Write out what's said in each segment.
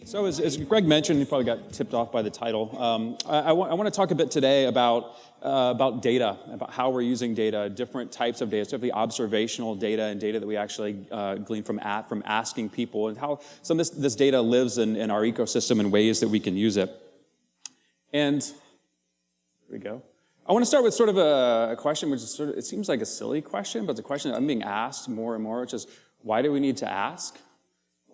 So as Greg mentioned, you probably got tipped off by the title. I want to talk a bit today about data, about how we're using data, different types of data, specifically observational data and data that we actually glean from asking people, and how some of this data lives in our ecosystem in ways that we can use it. And here we go. I want to start with sort of a question, which is it seems like a silly question, but it's a question that I'm being asked more and more, which is, why do we need to ask?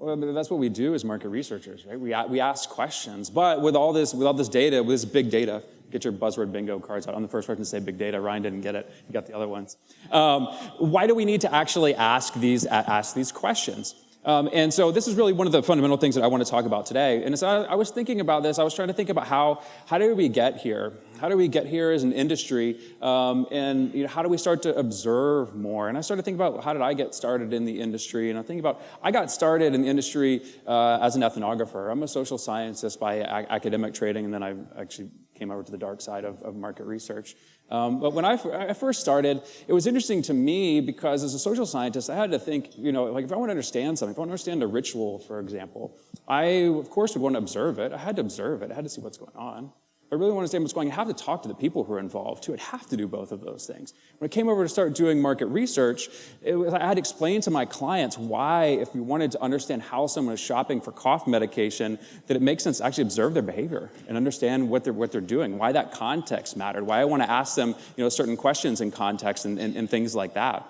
Well, that's what we do as market researchers, right? We ask questions, but with all this data, with this big data, get your buzzword bingo cards out. I'm the first person to say big data. Ryan didn't get it. He got the other ones. Why do we need to actually ask these questions? And so this is really one of the fundamental things that I want to talk about today. And as I was thinking about this, I was trying to think about how did we get here? How do we get here as an industry? And how do we start to observe more? And I started thinking about how did I get started in the industry? And I think about, I got started in the industry as an ethnographer. I'm a social scientist by academic training, and then I actually came over to the dark side of market research. But when I first started, it was interesting to me because as a social scientist, I had to think, like if I want to understand something, if I want to understand a ritual, for example, I, of course, would want to observe it. I had to observe it. I had to see what's going on. If I really want to understand what's going on, I have to talk to the people who are involved, too. I'd have to do both of those things. When I came over to start doing market research, I had to explain to my clients why, if we wanted to understand how someone is shopping for cough medication, that it makes sense to actually observe their behavior and understand what they're doing, why that context mattered, why I want to ask them certain questions in context and things like that.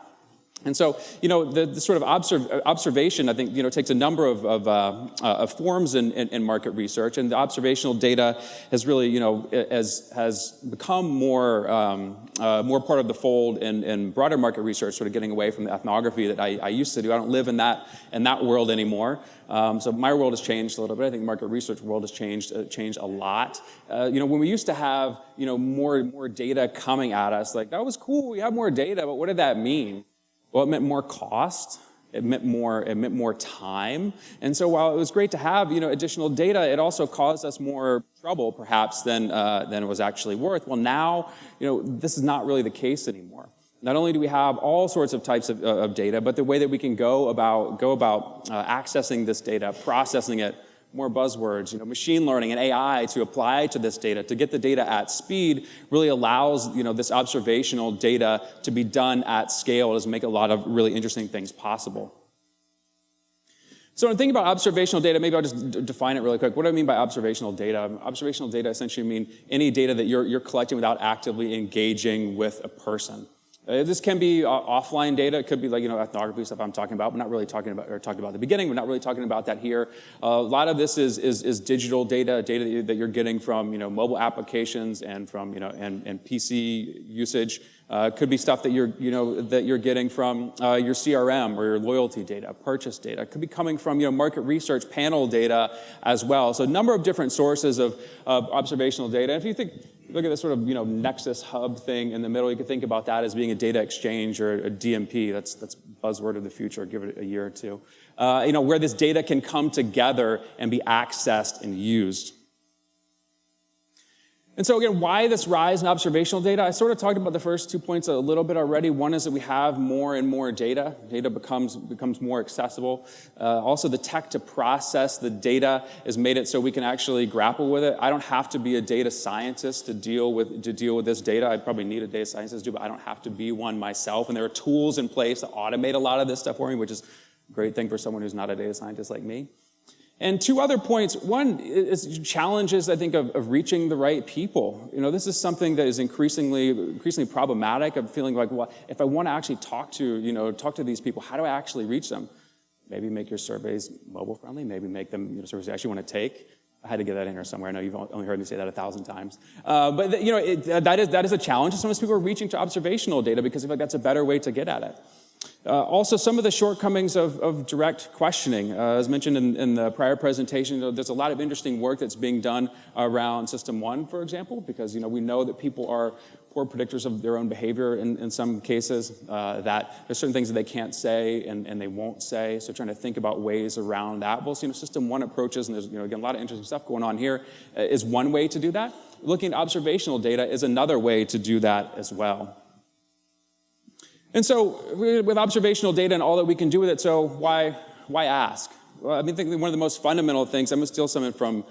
And so, the sort of observation, I think, takes a number of forms in market research, and the observational data has really, has become more part of the fold in broader market research, sort of getting away from the ethnography that I used to do. I don't live in that world anymore. So my world has changed a little bit. I think the market research world has changed a lot. When we used to have, more data coming at us, like that was cool. We have more data, but what did that mean? Well, it meant more cost. It meant more time. And so while it was great to have, additional data, it also caused us more trouble, perhaps, than it was actually worth. Well, now, this is not really the case anymore. Not only do we have all sorts of types of data, but the way that we can go about accessing this data, processing it, more buzzwords, machine learning and AI to apply to this data, to get the data at speed, really allows, this observational data to be done at scale. It does make a lot of really interesting things possible. So when thinking about observational data, maybe I'll just define it really quick. What do I mean by observational data? Observational data essentially mean any data that you're collecting without actively engaging with a person. This can be offline data. It could be like, ethnography stuff I'm talking about. We're not really talking about at the beginning. We're not really talking about that here. A lot of this is digital data that you're getting from, mobile applications and from, and PC usage. Could be stuff that you're getting from your CRM or your loyalty data, purchase data. It could be coming from, market research panel data as well. So a number of different sources of observational data. And if you look at this sort of, Nexus hub thing in the middle, you could think about that as being a data exchange or a DMP. That's buzzword of the future. Give it a year or two. Where this data can come together and be accessed and used. And so again, why this rise in observational data? I sort of talked about the first 2 points a little bit already. One is that we have more and more data. Data becomes more accessible. Also, the tech to process the data has made it so we can actually grapple with it. I don't have to be a data scientist to deal with this data. I probably need a data scientist to do, but I don't have to be one myself. And there are tools in place to automate a lot of this stuff for me, which is a great thing for someone who's not a data scientist like me. And two other points. One is challenges, I think, of reaching the right people. This is something that is increasingly problematic. I'm feeling like, well, if I want to actually talk to these people, how do I actually reach them? Maybe make your surveys mobile friendly. Maybe make them surveys you actually want to take. I had to get that in here somewhere. I know you've only heard me say that 1,000 times. But that is a challenge. Sometimes people are reaching to observational data because they feel like that's a better way to get at it. Also, some of the shortcomings of direct questioning. As mentioned in the prior presentation, there's a lot of interesting work that's being done around System 1, for example, because we know that people are poor predictors of their own behavior in some cases, that there's certain things that they can't say and they won't say, so trying to think about ways around that. Well, System 1 approaches, and there's again, a lot of interesting stuff going on here, is one way to do that. Looking at observational data is another way to do that as well. And so with observational data and all that we can do with it, so why ask? Well, I mean, I think one of the most fundamental things, I'm going to steal something from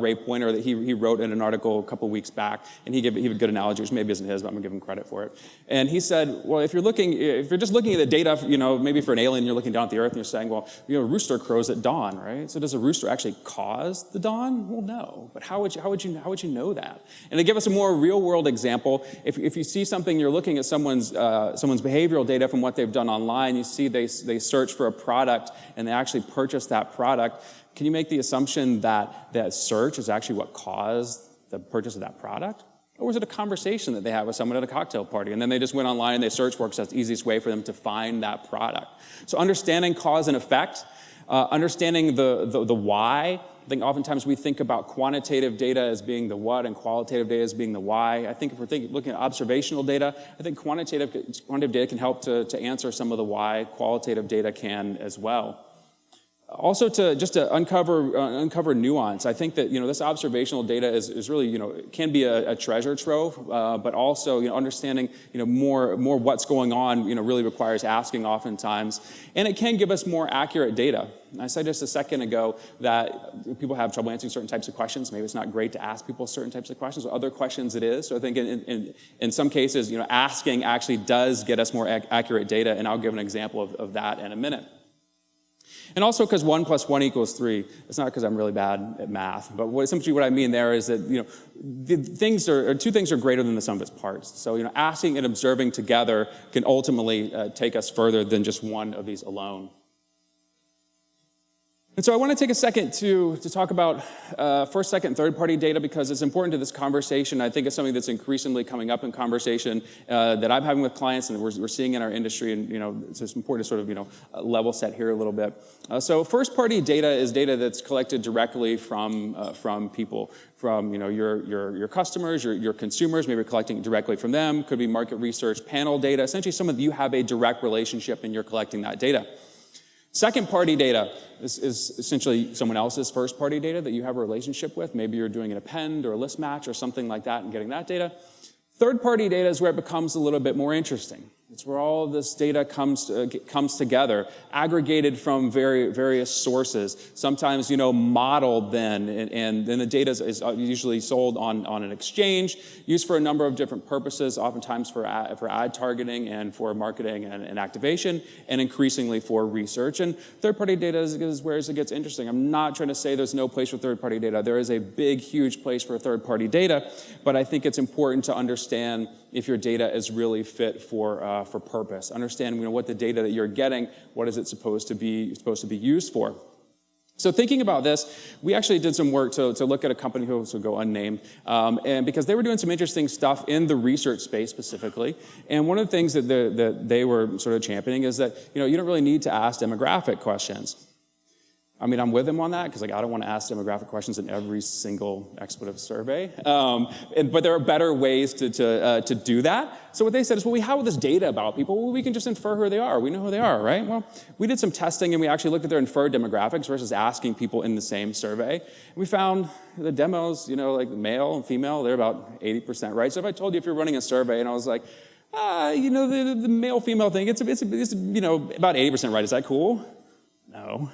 Ray Pointer that he wrote in an article a couple weeks back, and he gave a good analogy, which maybe isn't his, but I'm going to give him credit for it. And he said, well, if you're just looking at the data, maybe for an alien, you're looking down at the Earth and you're saying, well, a rooster crows at dawn, right? So does a rooster actually cause the dawn? Well, no. But how would you know that? And to give us a more real-world example, if you see something, you're looking at someone's behavioral data from what they've done online, you see they search for a product and they actually purchase that product. Can you make the assumption that that search is actually what caused the purchase of that product? Or was it a conversation that they had with someone at a cocktail party, and then they just went online and they searched for it because that's the easiest way for them to find that product? So understanding cause and effect, understanding the why. I think oftentimes we think about quantitative data as being the what and qualitative data as being the why. I think if we're looking at observational data, I think quantitative data can help to answer some of the why. Qualitative data can as well. Also, to uncover nuance, I think that this observational data is really can be a treasure trove, but also understanding more what's going on really requires asking oftentimes, and it can give us more accurate data. I said just a second ago that people have trouble answering certain types of questions. Maybe it's not great to ask people certain types of questions, but other questions it is. So I think in some cases asking actually does get us more accurate data, and I'll give an example of that in a minute. And also because 1 + 1 = 3. It's not because I'm really bad at math, but essentially what I mean there is that two things are greater than the sum of its parts. So asking and observing together can ultimately take us further than just one of these alone. And so I want to take a second to talk about first, second, third-party data, because it's important to this conversation. I think it's something that's increasingly coming up in conversation that I'm having with clients and that we're seeing in our industry, and it's just important to sort of level set here a little bit. So first-party data is data that's collected directly from people, from your customers, your consumers. Maybe you're collecting it directly from them. Could be market research, panel data. Essentially, some of you have a direct relationship and you're collecting that data. Second-party data is essentially someone else's first-party data that you have a relationship with. Maybe you're doing an append or a list match or something like that and getting that data. Third-party data is where it becomes a little bit more interesting. It's where all of this data comes together, aggregated from various sources, sometimes modeled then, and then the data is usually sold on an exchange, used for a number of different purposes, oftentimes for ad targeting and for marketing and activation, and increasingly for research. And third-party data is where it gets interesting. I'm not trying to say there's no place for third-party data. There is a big, huge place for third-party data, but I think it's important to understand if your data is really fit for purpose. Understand what the data that you're getting, what is it supposed to be used for. So thinking about this, we actually did some work to look at a company who will go unnamed, and because they were doing some interesting stuff in the research space specifically. And one of the things that they were sort of championing is that you don't really need to ask demographic questions. I mean, I'm with them on that because I don't want to ask demographic questions in every single expletive survey. But there are better ways to do that. So what they said is, well, we have all this data about people. Well, we can just infer who they are. We know who they are, right? Well, we did some testing and we actually looked at their inferred demographics versus asking people in the same survey. And we found the demos, like male and female, they're about 80% right. So if I told you if you're running a survey and I was like, the male-female thing, it's about 80% right. Is that cool? No.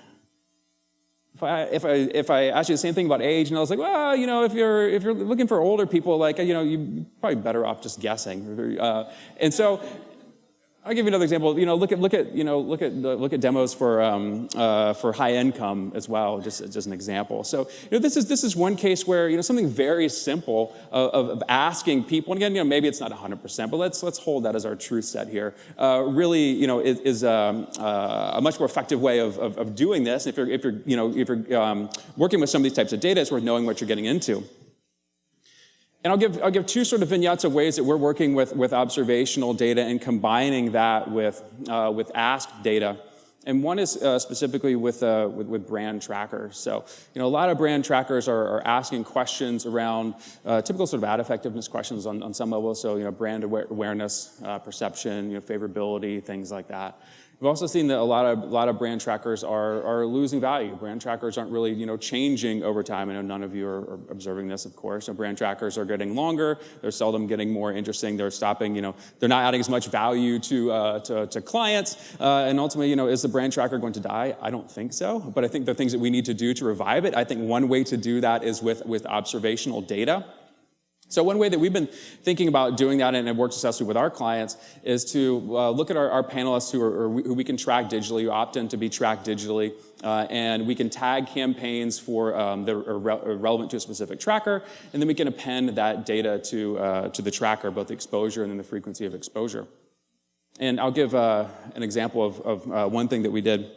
If I asked you the same thing about age, and I was like, well, if you're looking for older people, you're probably better off just guessing. And so I'll give you another example. Look at demos for high income as well, just an example. So this is one case where something very simple of asking people, and again maybe it's not 100%, but let's hold that as our truth set here. Really is a much more effective way of doing this. If you're working with some of these types of data, it's worth knowing what you're getting into. And I'll give two sort of vignettes of ways that we're working with observational data and combining that with asked data. And one is specifically with brand trackers. So a lot of brand trackers are asking questions around typical sort of ad effectiveness questions on some level. So brand awareness, perception, favorability, things like that. We've also seen that a lot of brand trackers are losing value. Brand trackers aren't really changing over time. I know none of you are observing this, of course. So brand trackers are getting longer. They're seldom getting more interesting. They're stopping. They're not adding as much value to clients. And ultimately, is the brand tracker going to die? I don't think so. But I think there are things that we need to do to revive it. I think one way to do that is with observational data. So one way that we've been thinking about doing that and have worked successfully with our clients is to look at our panelists who we can track digitally, who opt in to be tracked digitally, and we can tag campaigns that are relevant to a specific tracker, and then we can append that data to the tracker, both the exposure and then the frequency of exposure. And I'll give an example of one thing that we did.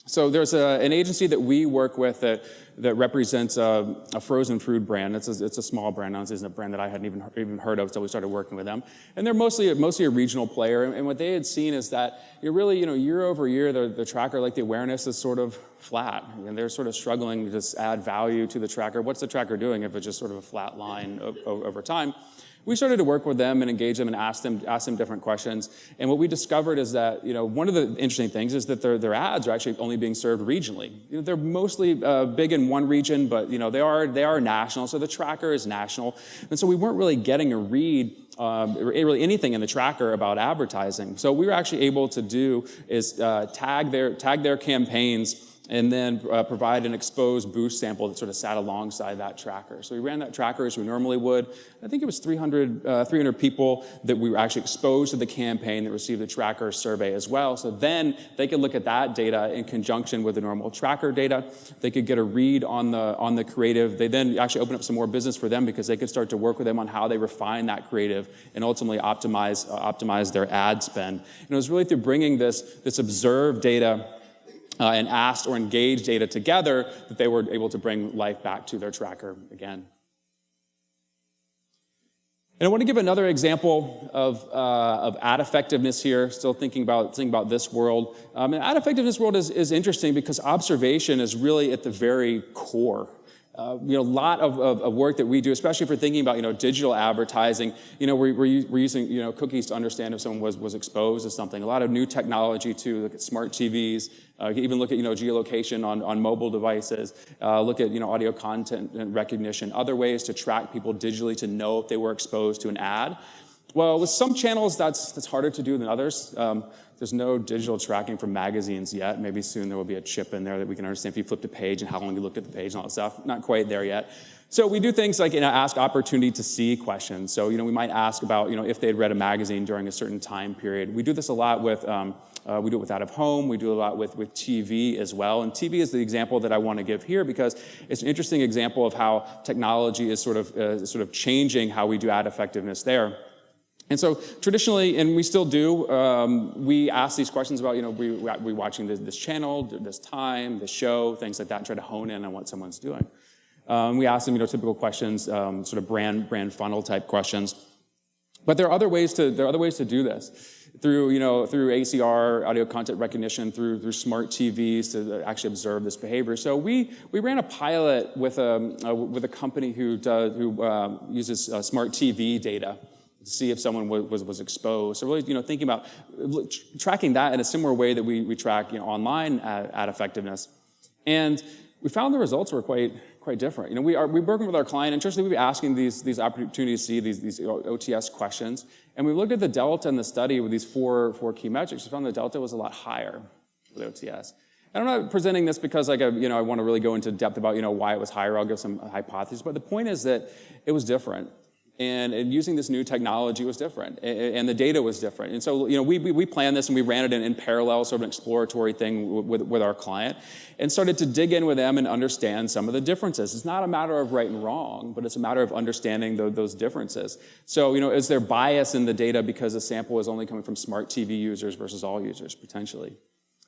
So there's an agency that we work with that represents a frozen food brand. It's a small brand. Honestly, it's a brand that I hadn't even heard of until we started working with them. And they're mostly a regional player. And what they had seen is that really, year over year, the tracker, like the awareness is sort of flat. And they're sort of struggling to just add value to the tracker. What's the tracker doing if it's just sort of a flat line over time? We started to work with them and engage them and ask them different questions. And what we discovered is that one of the interesting things is that their ads are actually only being served regionally. They're mostly big in one region, but they are national. So the tracker is national, and so we weren't really getting a read really anything in the tracker about advertising. So what we were actually able to do is tag their campaigns and then provide an exposed boost sample that sort of sat alongside that tracker. So we ran that tracker as we normally would. I think it was 300 people that we were actually exposed to the campaign that received the tracker survey as well. So then they could look at that data in conjunction with the normal tracker data. They could get a read on the creative. They then actually opened up some more business for them because they could start to work with them on how they refine that creative and ultimately optimize their ad spend. And it was really through bringing this observed data and asked or engaged data together that they were able to bring life back to their tracker again. And I want to give another example of ad effectiveness here, still thinking about this world. And ad effectiveness world is interesting because observation is really at the very core. A lot of work that we do, especially if we're thinking about digital advertising. We're using cookies to understand if someone was exposed to something. A lot of new technology too. Look at smart TVs. Even look at geolocation on mobile devices. Look at audio content and recognition. Other ways to track people digitally to know if they were exposed to an ad. Well, with some channels that's harder to do than others. There's no digital tracking for magazines yet. Maybe soon there will be a chip in there that we can understand if you flipped a page and how long you looked at the page and all that stuff. Not quite there yet. So we do things like ask opportunity to see questions. So we might ask about if they had read a magazine during a certain time period. We do this a lot with we do it with out of home. We do a lot with TV as well. And TV is the example that I want to give here because it's an interesting example of how technology is sort of changing how we do ad effectiveness there. And so traditionally, and we still do, we ask these questions about, we watching this channel, this time, this show, things like that, and try to hone in on what someone's doing. We ask them, typical questions, sort of brand funnel type questions. But there are other ways to do this through ACR, audio content recognition, through smart TVs to actually observe this behavior. So we ran a pilot with a company who uses smart TV data to see if someone was exposed. So really, thinking about tracking that in a similar way that we track online ad effectiveness. And we found the results were quite different. We're working with our client, and traditionally we'd be asking these opportunities to see these OTS questions. And we looked at the delta in the study with these four key metrics. We found the delta was a lot higher with OTS. And I'm not presenting this because I want to really go into depth about why it was higher. I'll give some hypotheses, but the point is that it was different. And using this new technology was different, and the data was different. And so, we planned this and we ran it in parallel, sort of an exploratory thing with our client, and started to dig in with them and understand some of the differences. It's not a matter of right and wrong, but it's a matter of understanding those differences. So, is there bias in the data because the sample is only coming from smart TV users versus all users, potentially?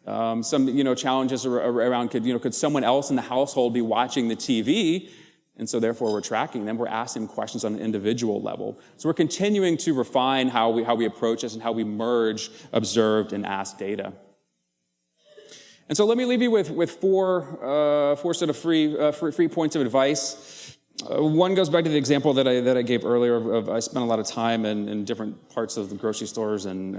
Some, challenges around could someone else in the household be watching the TV? And so therefore we're tracking them. We're asking questions on an individual level. So we're continuing to refine how we approach this and how we merge observed and asked data. And so let me leave you with four sort of free points of advice. One goes back to the example that I gave earlier of I spent a lot of time in different parts of the grocery stores and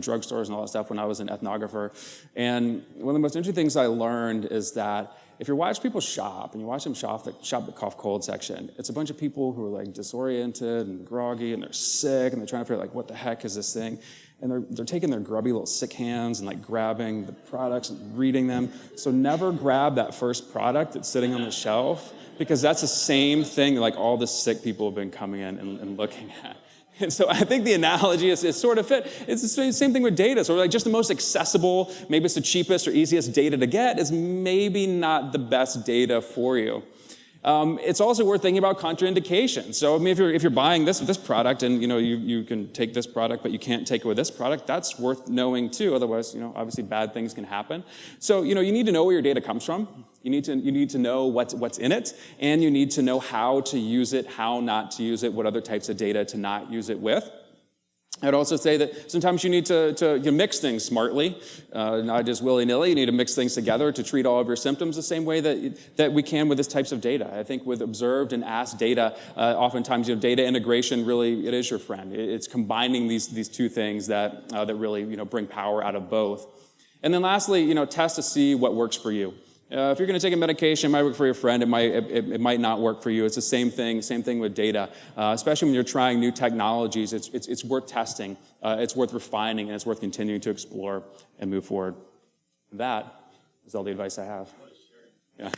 drugstores and all that stuff when I was an ethnographer. And one of the most interesting things I learned is that if you watch people shop, and you watch them shop the cough cold section, it's a bunch of people who are like disoriented and groggy, and they're sick, and they're trying to figure out like, what the heck is this thing? And they're taking their grubby little sick hands and like grabbing the products and reading them. So never grab that first product that's sitting on the shelf, because that's the same thing like all the sick people have been coming in and looking at. And so I think the analogy is sort of fit. It's the same thing with data. So like just the most accessible, maybe it's the cheapest or easiest data to get, is maybe not the best data for you. It's also worth thinking about contraindications. So I mean, if you're buying this product and you can take this product, but you can't take it with this product, that's worth knowing too. Otherwise, obviously bad things can happen. So you need to know where your data comes from. You need to know what's in it, and you need to know how to use it, how not to use it, what other types of data to not use it with. I'd also say that sometimes you need to mix things smartly, not just willy-nilly. You need to mix things together to treat all of your symptoms the same way that we can with this types of data. I think with observed and asked data, oftentimes data integration really, it is your friend. It's combining these two things that really bring power out of both. And then lastly, test to see what works for you. If you're going to take a medication, it might work for your friend, it might not work for you. It's the same thing with data. Especially when you're trying new technologies, it's worth testing, it's worth refining, and it's worth continuing to explore and move forward. That is all the advice I have. Yeah.